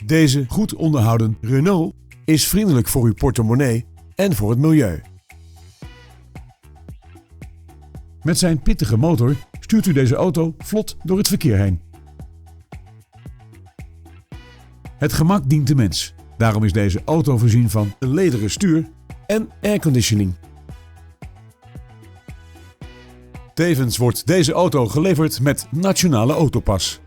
Deze goed onderhouden Renault is vriendelijk voor uw portemonnee en voor het milieu. Met zijn pittige motor stuurt u deze auto vlot door het verkeer heen. Het gemak dient de mens. Daarom is deze auto voorzien van een lederen stuur en airconditioning. Tevens wordt deze auto geleverd met Nationale Autopas.